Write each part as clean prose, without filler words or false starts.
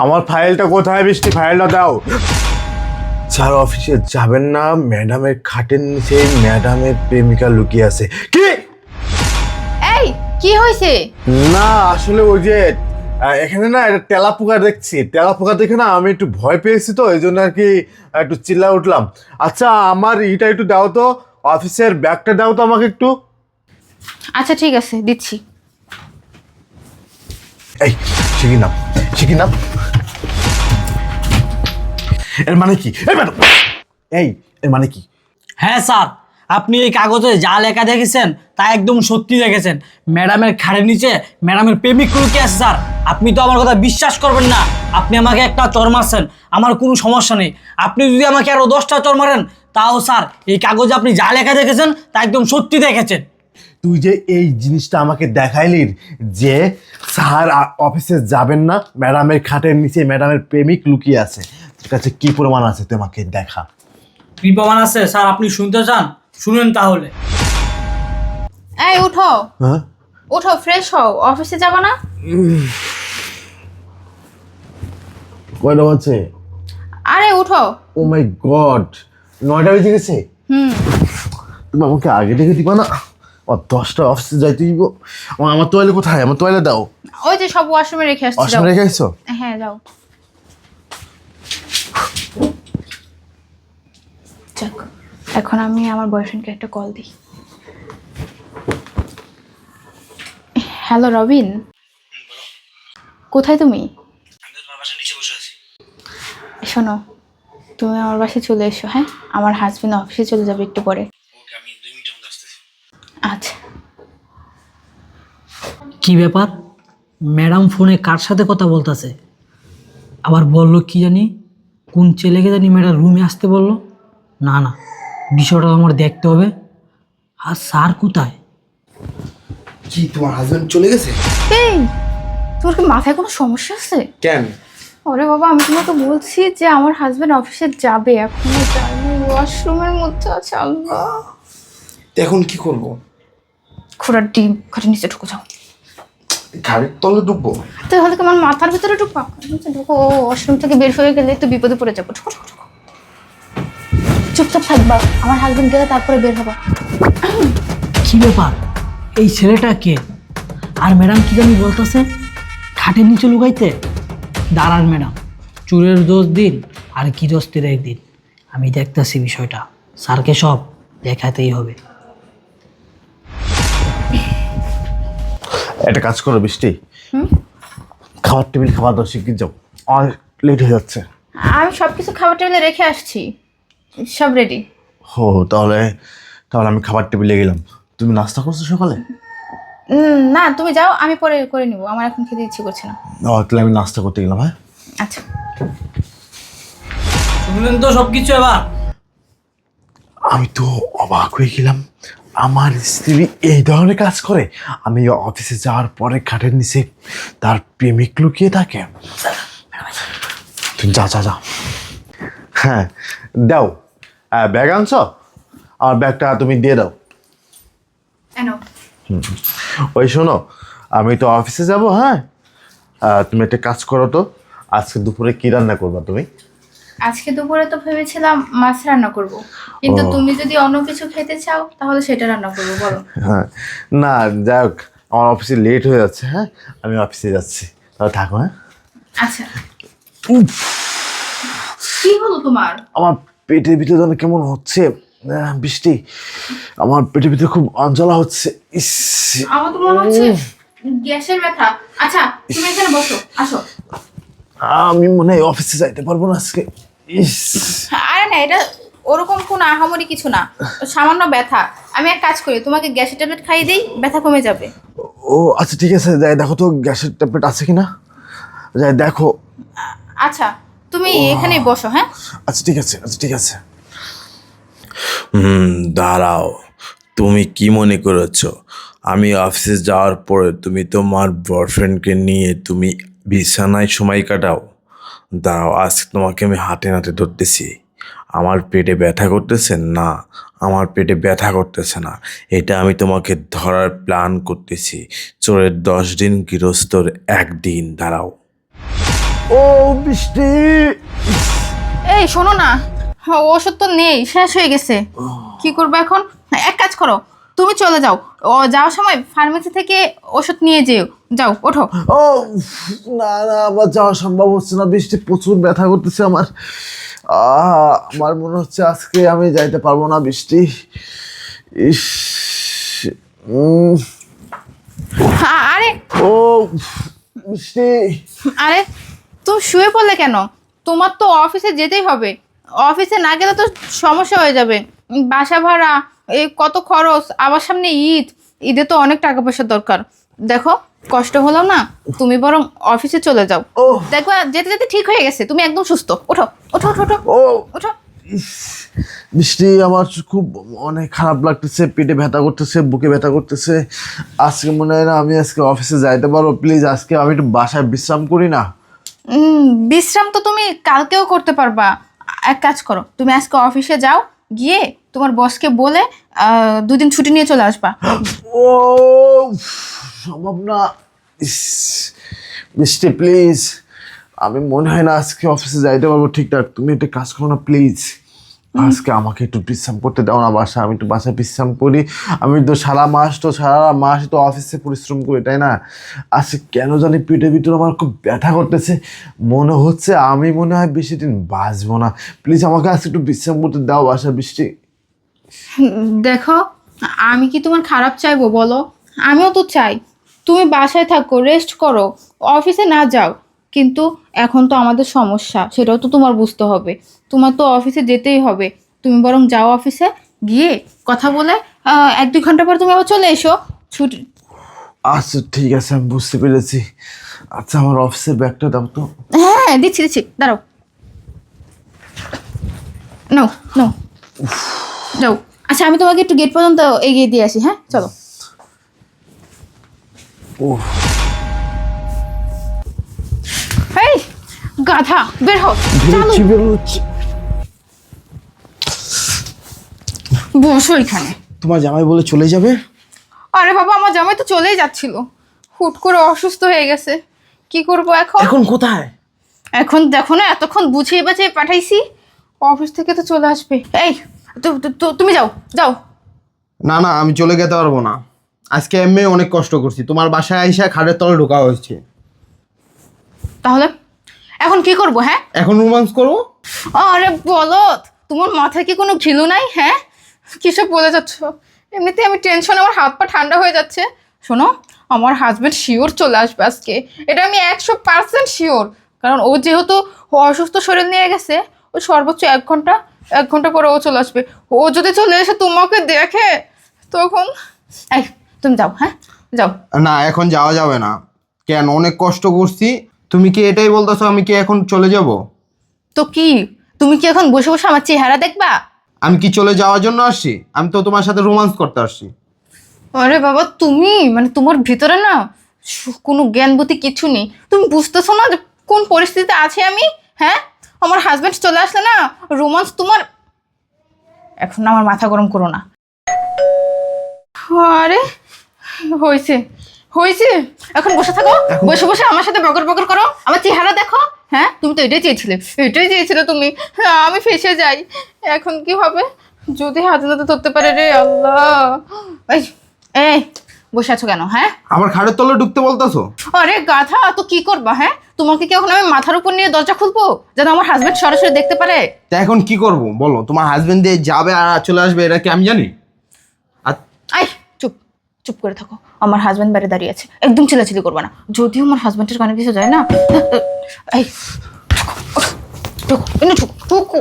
আমার ফাইলটা কোথায় বৃষ্টি? ফাইলটা দাও। স্যার অফিসে যাবেন না, ম্যাডামের খাটের নিচে ম্যাডামের প্রেমিকা লুকিয়ে আছে। কি? এই কি হয়েছে? না আসলে ওই যে এখানে না একটা তেলাপোকা দেখছি, তেলাপোকা দেখে না আমি একটু ভয় পেয়েছি, তো এই জন্য আর কি একটু চিল্লা উঠলাম। আচ্ছা আমার এটা একটু দাও তো, অফিসের ব্যাগটা দাও তো আমাকে একটু। আচ্ছা ঠিক আছে, দিচ্ছি। এই শিখি নাম, শিখি নাম। এর মানে কি? এই ম্যাডাম, এই এর মানে কি? হ্যাঁ স্যার, আপনি এই কাগজে যা লেখা দেখেছেন তা একদম সত্যি দেখেছেন। ম্যাডামের ঘাড়ের নিচে ম্যাডামের প্রেমিক লুকিয়ে আছে স্যার। আপনি তো আমার কথা বিশ্বাস করবেন না। আপনি আমাকে একটা চর মারছেন, আমার কোনো সমস্যা নেই। আপনি যদি আমাকে আরো 10টা চর মারেন তাও স্যার এই কাগজে আপনি যা লেখা দেখেছেন তা একদম সত্যি দেখেছেন। তুই যে এই জিনিসটা আমাকে দেখাইলি যে স্যার অফিসে যাবেন না, ম্যাডামের খাটের নিচে ম্যাডামের প্রেমিক লুকিয়ে আছে, তোর কাছে কি প্রমাণ আছে তুই আমাকে দেখা। কি প্রমাণ আছে স্যার? আপনি শুনতে চান? শুনেন তাহলে। এই উঠো, হ্যাঁ উঠো, ফ্রেশ হও, অফিসে যাবো না? কয়টা আছে? আরে উঠো। ও মাই গড, 9টা বেজে গেছে। তুমি আমাকে আগে ডেকে দিবা না? 10টা অফিসে যাইতে দিব। আমার তোয়ালে কোথায়? আমার তোয়ালে দাও। ওই যে সব ওয়াশরুমে রেখে আসছি, যাও। অসময় রেখে আসছো? হ্যাঁ যাও। যাক, এখন আমি আমার বয়ফ্রেন্ডকে একটা কল দিই। হ্যালো রবিন, কোথায় তুমি? শোনো, তুমি আমার বাসায় চলে এসো। হ্যাঁ, আমার হাজবেন্ড অফিসে চলে যাবে একটু পরে। আচ্ছা। কি ব্যাপার? ম্যাডাম ফোনে কার সাথে কথা বলতেছে? আবার বললো কি জানি, কোন ছেলেকে জানি ম্যাডাম রুমে আসতে বললো। না না, বিষয়টা আমার দেখতে হবে। আর স্যার কোথায়? কি তোমার হাজবেন্ড চলে গেছে? এই, তোর কি মাথায় কোনো সমস্যা আছে? কেন? ওরে বাবা, আমি তোমাকে বলছি যে আমার হাজবেন্ড অফিসে যাবে, এখনো যায়নি, ওয়াশরুমের মধ্যে আছে। আল্লাহ, এখন কি করব? ঘোড়ার ডিম ঘরের নিচে ঢুকে যাও। ঘাড়ের তলে ঢুকবো? তাহলে কি আমার মাথার ভিতরে ঢুকবা? ঢুকো, ওয়াশরুম থেকে বের হয়ে গেলে তো বিপদে পড়ে যাবো। ঢুকো ঢুকো ঢুকো। চুপচাপ থাকবা, আমার হাজবেন্ড গেলে তারপরে বের হবা। কি ব্যাপার? এই ছেলেটা কে? আর ম্যাডাম কি জানি বলতেছে খাটের নিচে লুকাইতে। দাঁড়ান ম্যাডাম, চুরের দোষ দিন আর গৃহস্থের একদিন। আমি দেখতেছি বিষয়টা, স্যারকে সব দেখাতেই হবে। একটা কাজ করো বৃষ্টি, খাবার টেবিল খাবার দাও, শিগগির যাও, অনেক লেট হয়ে যাচ্ছে। আমি সবকিছু খাবার টেবিলে রেখে আসছি, সব রেডি। হো, তাহলে তাহলে আমি খাবার টেবিলে গেলাম। তুমি নাস্তা করছো সকালে? না, তুমি যাও, আমি পরে করে নিব, আমার এখন খেতে ইচ্ছে করছে না। তাহলে আমি নাস্তা করতে গেলাম। হ্যাঁ আচ্ছা। শুনলেন তো সবকিছু? এবার আমি তো অবাক হয়ে গেলাম, আমার স্ত্রী এই ধরনের কাজ করে। আমি অফিসে যাওয়ার পরে খাটের নিচে তার প্রেমিক লুকিয়ে থাকে। তুমি যা যা যা। হ্যাঁ দাও, ব্যাগ আনছ? আমার ব্যাগটা তুমি দিয়ে দাও। এনো। ওই শোনো, আমি তো অফিসে যাব। হ্যাঁ, তুমি একটা কাজ করো তো, আজকে দুপুরে কি রান্না করবা তুমি? আজকে দুপুরে তো ভেবেছিলাম মাছ রান্না করব, কিন্তু তুমি যদি অন্য কিছু খেতে চাও তাহলে সেটা রান্না করবো, বলো। হ্যাঁ, না যাই হোক, আমার অফিসে লেট হয়ে যাচ্ছে। হ্যাঁ, আমি অফিসে যাচ্ছি, তাহলে থাকো। হ্যাঁ, আচ্ছা। কি হলো তোমার? আমার পেটের ভিতরে যেন কেমন হচ্ছে বৃষ্টি, আমার পেটের ভিতরে খুব জ্বালা হচ্ছে। ইস, আমার তো মনে হচ্ছে গ্যাসের ব্যথা। আচ্ছা, তুমি এখানে বসো, আসো। আমি মনে হয় অফিসে যাইতে পারবো না আজকে। ইস, আরে না, এটা ওরকম কোনো আহামরি কিছু না, সামান্য ব্যথা। আমি এক কাজ করি, তোমাকে গ্যাসের ট্যাবলেট খাইয়ে দিই, ব্যথা কমে যাবে। ও আচ্ছা ঠিক আছে, যাই দেখো তো গ্যাসের ট্যাবলেট আছে কিনা, যাই দেখো। আচ্ছা, তুমি এখানেই বসো। হ্যাঁ, আচ্ছা ঠিক আছে, আচ্ছা ঠিক আছে। দাঁড়াও, তুমি কি মনে করেছো আমি অফিসে যাওয়ার পরে তুমি তোমার বয়ফ্রেন্ডকে নিয়ে তুমি বিছানায় সময় কাটাও? দাঁড়াও, আজকে তোমাকে আমি হাতে নাতে ধরতেছি। আমার পেটে ব্যথা করতেছে না, আমার পেটে ব্যথা করতেছে না, এটা আমি তোমাকে ধরার প্ল্যান করতেছি। চোরের 10 দিন, গৃহস্থর 1 দিন। দাঁড়াও। ও বৃষ্টি। এই শোনো না, ওষুধ তো নেই, শেষ হয়ে গেছে। কি করবো এখন? এক কাজ করো, তুমি চলে যাও, ও যাওয়ার সময় ফার্মেসি থেকে ওষুধ নিয়ে যেও। যাও, ওঠো। ও না না, আমার যাওয়া সম্ভব হচ্ছে না, বৃষ্টি প্রচুর ব্যথা করতেছে আমার। আমার মনে হচ্ছে আজকে আমি যাইতে পারবো না বৃষ্টি। ইস। আরে ও বৃষ্টি। আরে তুমি শুয়ে পড়লে কেন? তোমার তো অফিসে যেতেই হবে, অফিসে না গেলে তো সমস্যা হয়ে যাবে। বাসা ভাড়া, এই কত খরচ, আবার সামনে ঈদ, ঈদে তো অনেক টাকা পয়সার দরকার। দেখো কষ্ট হলো না, তুমি বরং অফিসে চলে যাও। ওহ। দেখো যেতে যেতে ঠিক হয়ে গেছে, তুমি একদম সুস্থ। ওঠো ওঠো ওঠো ওঠো ও ওঠো। ইস, বৃষ্টি আমার খুব অনেক খারাপ লাগতেছে, পেটে ব্যথা করতেছে, বুকে ব্যথা করতেছে। আজকে মনে হয় না আমি আজকে অফিসে যাইতে পারবো। প্লিজ আজকে আমি একটু বাসায় বিশ্রাম করি না। বিশ্রাম তো তুমি কালকেও করতে পারবা। এক কাজ করো, তুমি আজকে অফিসে যাও, গিয়ে তোমার বসকে বলে 2 দিন ছুটি নিয়ে চলে আসবা। ও সম্ভব না। ইস, বৃষ্টি প্লিজ, আমি মনে হয় না আজকে অফিসে যাইতে পারবো ঠিকঠাক। তুমি একটা কাজ করো না প্লিজ, আজকে আমাকে একটু বিশ্রাম করতে দাও না বাসায়। আমি একটু বাসায় বিশ্রাম করি। আমি তো সারা মাস তো অফিসে পরিশ্রম করি, তাই না? আজকে কেন জানি পেটের ভিতরে আমার খুব ব্যথা করতেছে, মনে হচ্ছে আমি মনে হয় বেশি দিন বাঁচবো না। প্লিজ আমাকে আজকে একটু বিশ্রাম করতে দাও বাসায় বৃষ্টি। দেখো, আমি কি তোমার খারাপ চাইবো বলো? আমিও তো চাই তুমি বাসায় থাকো, রেস্ট করো, অফিসে না যাও। কিন্তু এখন তো আমাদের সমস্যা, সেটাও তো তোমার বুঝতে হবে। তোমার তো অফিসে যেতেই হবে। তুমি বরং যাও অফিসে, গিয়ে কথা বলে 1-2 ঘন্টা পর তুমি আবার চলে এসো। ছুটি। আচ্ছা ঠিক আছে, আমি বুঝতে পেরেছি। আচ্ছা আমার অফিসের ব্যাগটা দাও তো। হ্যাঁ দিচ্ছি দিচ্ছি, দাঁড়াও। নাও নাও, যাও। আচ্ছা আমি তোমাকে একটু গেট পর্যন্ত এগিয়ে দিয়ে আসি, হ্যাঁ চলো। ওহ, এই গাধা, বের হও। বেরোচ্ছি বেরোচ্ছি। বসো এখানে। তোমার জামাই বলে চলে যাবে? আরে বাবা, আমার জামাই তো চলেই যাচ্ছিল, হুট করে অসুস্থ হয়ে গেছে। কি করব এখন? এখন কোথায়? এখন দেখো না, এতক্ষণ বুঝিয়ে বাঝিয়ে পাঠাইছি, অফিস থেকে তো চলে আসবে। এই তুমি যাও যাও। না না, আমি চলে যেতে পারবো না। আজকে এমনি অনেক কষ্ট করছি, তোমার বাসায় আইসা খাটের তলে ঢোকা হয়েছে। তাহলে এখন কি করব? হ্যাঁ এখন রোমান্স করবো? আরে বলত, তোমার মাথায় কি কোনো ঘিলু নাই? হ্যাঁ কিসব বলে যাচ্ছ? এমনিতে আমি টেনশনে আমার হাত পা ঠান্ডা হয়ে যাচ্ছে। শোনো, আমার হাজবেন্ড শিওর চলে আসবে আজকে, এটা আমি 100% শিওর। কারণ ও যেহেতু অসুস্থ শরীর নিয়ে গেছে, ও সর্বোচ্চ 1 ঘন্টা পরে ও চলে আসবে। ও যদি চলে এসে তোমাকে দেখে তখন। এই তুমি যাও, হ্যাঁ যাও। না এখন যাওয়া যাবে না। কেন? অনেক কষ্ট করছি। তুমি কি এটাই বলতেছো আমি কি এখন চলে যাব? তো কি, তুমি কি এখন বসে বসে আমার চেহারা দেখবা? আমি কি চলে যাওয়ার জন্য আসছি? আমি তো তোমার সাথে রোমান্স করতে আসছি। আরে বাবা, তুমি মানে তোমার ভিতরে না কোনো জ্ঞান বুদ্ধি কিছু নেই। তুমি বুঝতেছো না যে কোন পরিস্থিতিতে আছি আমি? হ্যাঁ, আমার হাজবেন্ড চলে আসলে না রোমান্স তোমার। এখন না আমার মাথা গরম করো না। আরে হয়েছে হয়েছে, এখন বসে থাকো, বসে বসে আমার সাথে বকর বকর করো, আমার চেহারা দেখো। হ্যাঁ তুমি তো এটাই চেয়েছিলে তুমি। হ্যাঁ, আমি ফেসে যাই। এখন কি হবে যদি হাতে নাতে ধরতে পারে? রে আল্লাহ। এই এই বসে আছো কেন? হ্যাঁ আমার খাটের তলে ঢুকতে বলতেছো? আরে গাধা, তো কি করবা? হ্যাঁ তোমাকে কি এখন আমি মাথার উপর নিয়ে দরজা খুলবো যেন আমার হাজবেন্ড সরাসরি দেখতে পারে? তা এখন কি করব বলো? তোমার হাজবেন্ড দিয়ে যাবে আর চলে আসবে, এটা কি আমি জানি? আর আই চুপ চুপ করে থাকো, আমার হাজবেন্ড বাইরে দাঁড়িয়ে আছে, একদম চিল্লাচিল্লি করবে না। যদিও আমার হাজবেন্ডের কানে কিছু যায় না। এই ঠুকো।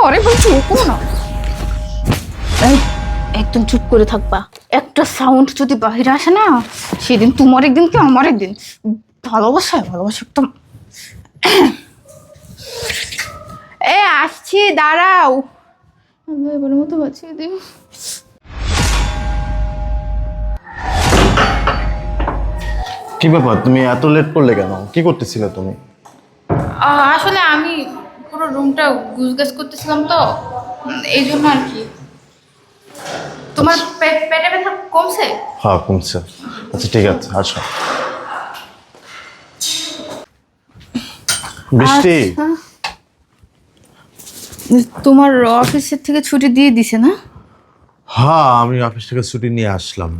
আরে ভাই চুপো না। এই একদম চুপ করে থাকবা। একটা সাউন্ড যদি বাহিরে আসে না, সেদিন তোমার একদিন কি আমার একদিন। ভালোবাসা একদম। এ আসছি, দাঁড়াও। এবারের মতো বাঁচিয়ে দিন। কি ব্যাপার, তুমি এত লেট করলে কেন? কি করতেছিলে তুমি? আসলে আমি পুরো রুমটা গুছগাছ করতেছিলাম তো, এই জন্য আর কি। তোমার পেটে ব্যথা কমছে? হ্যাঁ কমছে। আচ্ছা ঠিক আছে আসো। বৃষ্টি, আচ্ছা। তোমার অফিসের থেকে ছুটি দিয়ে দিছে না? হ্যাঁ আমি অফিস থেকে ছুটি নিয়ে আসলাম,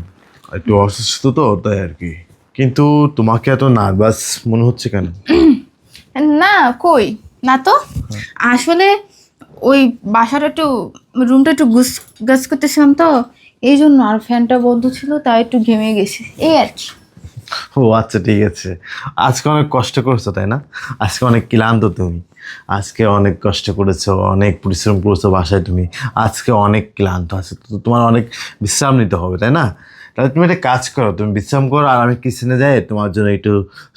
একটু অসুস্থ তো তাই আর কি। কিন্তু তোমাকে এত নার্ভাস মনে হচ্ছে কেন? না কই না তো, আসলে ওই বাসাটা একটু, রুমটা একটু গাছ করতেছিলাম তো এই জন্য, আর ফ্যানটা বন্ধ ছিল তাই একটু ঘেমে গেছি এই আর কি। ও আচ্ছা ঠিক আছে। আজকে অনেক কষ্ট করছো তাই না? আজকে অনেক ক্লান্ত তুমি, আজকে অনেক কষ্ট করেছো, অনেক পরিশ্রম করেছো বাসায় তুমি, আজকে অনেক ক্লান্ত আছে তো, তোমার অনেক বিশ্রাম নিতে হবে তাই না? তাহলে তুমি একটা কাজ করো, তুমি বিশ্রাম করো আর আমি কিচেনে যাই তোমার জন্য একটু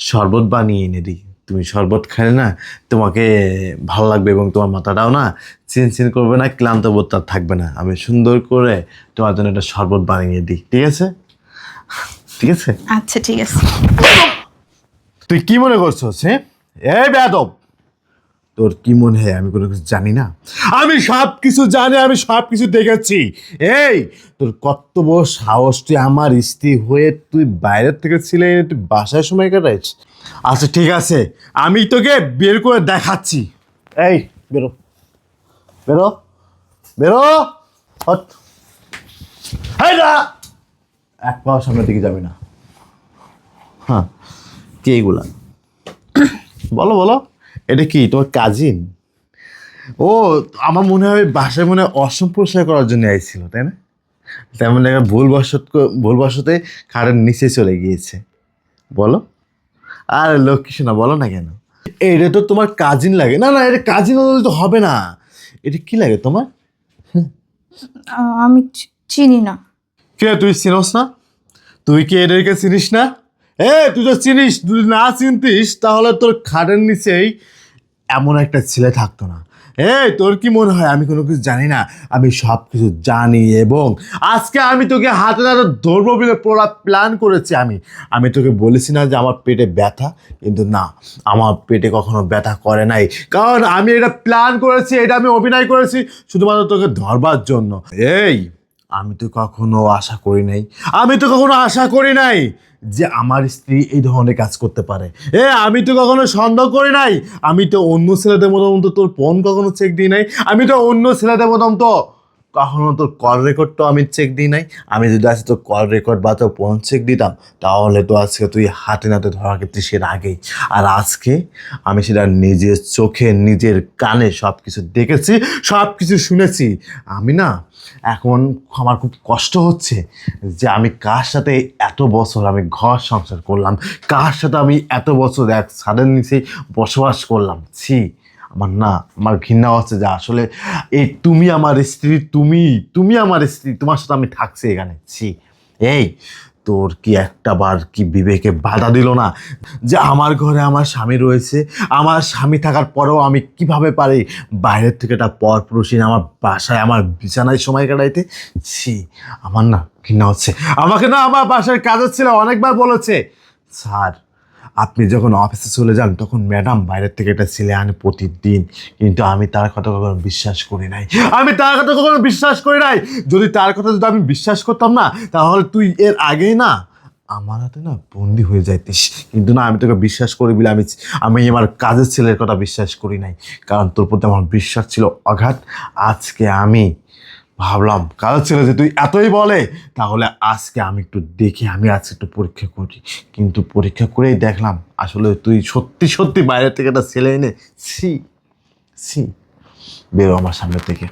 শরবত বানিয়ে এনে দিই। তুমি শরবত খেলে না তোমাকে ভালো লাগবে এবং তোমার মাথাটাও না চিনচিন করবে না, ক্লান্ত বোধটা থাকবে না। আমি সুন্দর করে তোমার জন্য একটা শরবত বানিয়ে দিই, ঠিক আছে? ঠিক আছে। আচ্ছা ঠিক আছে। তুই কি মনে করছস? হ্যাঁ এই বেয়াদব, তোর কি মনে হয় আমি কোনো কিছু জানি না? আমি সব কিছু জানি, আমি সব কিছু দেখেছি। এই তোর কত বড় সাহস, তুই আমার স্ত্রী হয়ে তুই বাইরের থেকে ছিলে তুই বাসায় সময় কাটাইছ? আচ্ছা ঠিক আছে, আমি তোকে বের করে দেখাচ্ছি। এই বেরো বেরো বেরো, হট। এই না, এক পাও সামনের দিকে যাবি না। হ্যাঁ কি এইগুলা? বলো বলো, এটা কি তোমার কাজিন? ও আমার মনে হয় বাসায় মনে হয় অসম্প্রসার করার জন্য আইছিল তাই না? তেমন একটা ভুলবশতে খাটের নিচে চলে গিয়েছে। বলো, আর লক্ষ্মী শোনা বলো না কেন? এটা তো তোমার কাজিন লাগে। না না, এটা কাজিন হলে তো হবে না। এটা কি লাগে তোমার? আমি চিনি না। কে তুই চিনোস না? তুই কি এদেরকে চিনিস না? তুই তো চিনিস, তুই না চিনতিস তাহলে তোর খাটের নিচেই এমন একটা ছেলে থাকতো না। তোর কি মনে হয় আমি কোনো কিছু জানি না? আমি সব কিছু জানি এবং আজকে আমি তোকে হাতে নাতে ধরবো বলে পুরো প্ল্যান করেছি। আমি তোকে বলেছি না যে আমার পেটে ব্যথা, কিন্তু না, আমার পেটে কখনো ব্যথা করে নাই, কারণ আমি এটা প্ল্যান করেছি, এটা আমি অভিনয় করেছি শুধুমাত্র তোকে ধরবার জন্য। আমি তো কখনো আশা করি নাই, আমি তো কখনো আশা করি নাই যে আমার স্ত্রী এই ধরনের কাজ করতে পারে। আমি তো কখনো সন্দেহ করি নাই, আমি তো অন্য ছেলেদের মতো তোর ফোন কখনো চেক দিই নাই, আমি তো অন্য ছেলেদের মতো কখনো তোর কল রেকর্ডটাও আমি চেক দিই নাই। আমি যদি আজকে তোর কল রেকর্ড বা তোর ফোন চেক দিতাম তাহলে তো আজকে তুই হাতে নাতে ধরা ক্ষেত্রে সেটা আগেই। আর আজকে আমি সেটা নিজের চোখে নিজের কানে সব কিছু দেখেছি, সব কিছু শুনেছি। আমি না এখন আমার খুব কষ্ট হচ্ছে যে আমি কার সাথে এত বছর আমি ঘর সংসার করলাম, কার সাথে আমি এত বছর এক ছাদের নিচেই বসবাস করলাম। আমার ঘৃণা হচ্ছে যে আসলে এই তুমি আমার স্ত্রী, তুমি আমার স্ত্রী, তোমার সাথে আমি থাকছি এখানে। তোর কি একটা বার কি বিবেকে বাধা দিল না যে আমার ঘরে আমার স্বামী রয়েছে, আমার স্বামী থাকার পরেও আমি কিভাবে পারি বাইরের থেকে একটা পরপুরুষী আমার বাসায় আমার বিছানায় সময় কাটাইতে? আমার না ঘৃণা হচ্ছে। আমাকে না আমার বাসার কাজের ছেলে অনেকবার বলেছে, স্যার আপনি যখন অফিসে চলে যান তখন ম্যাডাম বাইরের থেকে একটা ছেলে আনে প্রতিদিন, কিন্তু আমি তার কথা কখনো বিশ্বাস করি নাই, যদি তার কথা যদি আমি বিশ্বাস করতাম না তাহলে তুই এর আগেই না আমার হাতে না বন্দি হয়ে যাইতিস। কিন্তু না, আমি তোকে বিশ্বাস করি বলে আমি আমার কাজের ছেলের কথা বিশ্বাস করি নাই, কারণ তোর প্রতি আমার বিশ্বাস ছিল অগাধ। আজকে আমি ভাবলাম কাজের ছেলে যে তুই এতই বলে, তাহলে আজকে আমি একটু দেখি, আমি আজকে একটু পরীক্ষা করি। কিন্তু পরীক্ষা করেই দেখলাম আসলে তুই সত্যি সত্যি বাইরে থেকে একটা ছেলে এনে বেরো আমার সামনে থেকে।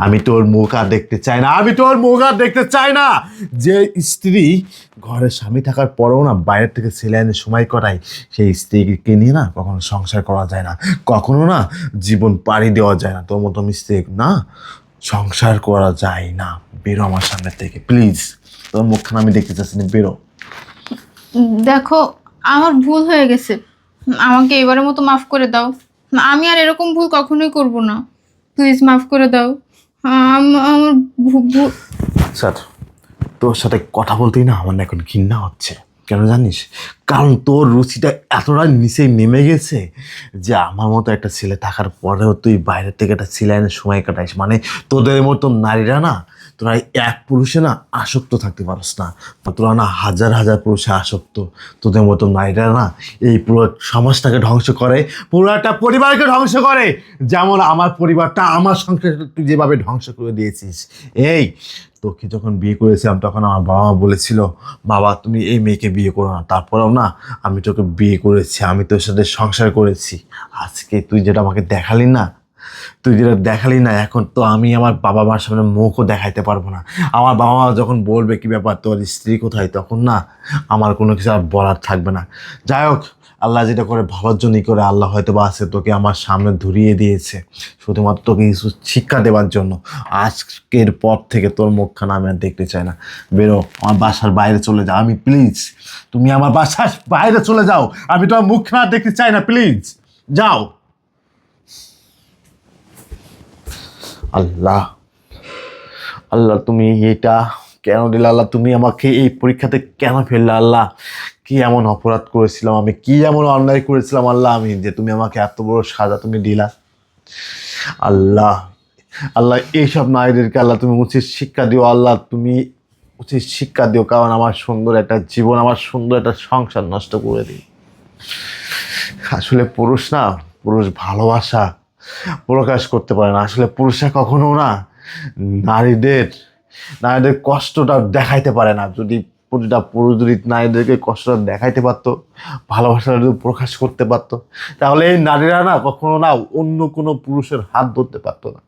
আমি তোর মুখ আর দেখতে চাই না, আমি তোর মুখ আর দেখতে চাই না। যে স্ত্রী ঘরের স্বামী থাকার পরেও না বাইরের থেকে ছেলে এনে সময় করায়, সেই স্ত্রীকে নিয়ে না কখনো সংসার করা যায় না, কখনো না জীবন পাড়ি দেওয়া যায় না। তোর মতো মিস্টেক না সংসার করা যায় না। বেরো আমার সামনে থেকে প্লিজ, তোর মুখখানা আমি দেখতে চাচ্ছি না, বেরো। দেখো আমার ভুল হয়ে গেছে, আমাকে এবারের মতো মাফ করে দাও। আমি আর এরকম ভুল কখনোই করব না, প্লিজ মাফ করে দাও। আমার স্যার তোর সাথে কথা বলতেই না আমার না এখন ঘৃণা হচ্ছে, কেন জানিস? কারণ তোর রুচিটা এতটা নিচে নেমে গেছে যে আমার মতো একটা ছেলে থাকার পরেও তুই বাইরের থেকে একটা ছেলে এনে সময় কাটাইস। মানে তোদের মতো নারীরা না তোরা এক পুরুষে না আসক্ত থাকতে পারস না, তোরা না হাজার হাজার পুরুষে আসক্ত। তোদের মতো নারীরা না এই পুরো সমাজটাকে ধ্বংস করে, পুরো একটা পরিবারকে ধ্বংস করে। যেমন আমার পরিবারটা, আমার সংসারটা তুই যেভাবে ধ্বংস করে দিয়েছিস। এই তোকে যখন বিয়ে করেছিলাম তখন আমার বাবা মা বলেছিল, বাবা তুমি এই মেয়েকে বিয়ে করো না। তারপরেও না আমি তোকে বিয়ে করেছি, আমি তোর সাথে সংসার করেছি। আজকে তুই যেটা আমাকে দেখালি না, এখন তো আমি আমার বাবা মার সামনে মুখও দেখাইতে পারবো না। আমার বাবা মা যখন বলবে কি ব্যাপার তোর স্ত্রী কোথায়, তখন না আমার কোনো কিছু আর বলার থাকবে না। যাই হোক, আল্লাহ যেটা করে ভালোর জন্যই করে। আল্লাহ হয়তো বা আছে তোকে আমার সামনে ধরিয়ে দিয়েছে শুধুমাত্র তোকে কিছু শিক্ষা দেওয়ার জন্য। আজকের পর থেকে তোর মুখখানা আমি আর দেখতে চাই না। বেরো, আমার বাসার বাইরে চলে যাও। আমি প্লিজ, তুমি আমার বাসার বাইরে চলে যাও, আমি তোমার মুখখানা আর দেখতে চাই না, প্লিজ যাও। আল্লাহ, আল্লাহ তুমি এটা কেন দিলে? আল্লাহ তুমি আমাকে এই পরীক্ষাতে কেন ফেললে? আল্লাহ কি এমন অপরাধ করেছিলাম আমি, কি এমন অন্যায় করেছিলাম আল্লাহ আমি, যে তুমি আমাকে এত বড় সাজা তুমি দিলা? আল্লাহ, আল্লাহ এইসব নারীদেরকে আল্লাহ তুমি উচিত শিক্ষা দিও। আল্লাহ তুমি উচিত শিক্ষা দিও, কারণ আমার সুন্দর একটা জীবন, আমার সুন্দর একটা সংসার নষ্ট করে দিই। আসলে পুরুষ না, পুরুষ ভালোবাসা প্রকাশ করতে পারে না। আসলে পুরুষরা কখনো না নারীদের নারীদের কষ্টটা দেখাইতে পারে না। যদি প্রতিটা পুরুষ যদি নারীদেরকে কষ্টটা দেখাইতে পারতো, ভালোবাসাটা যদি প্রকাশ করতে পারতো, তাহলে এই নারীরা না কখনো না অন্য কোনো পুরুষের হাত ধরতে পারতো না।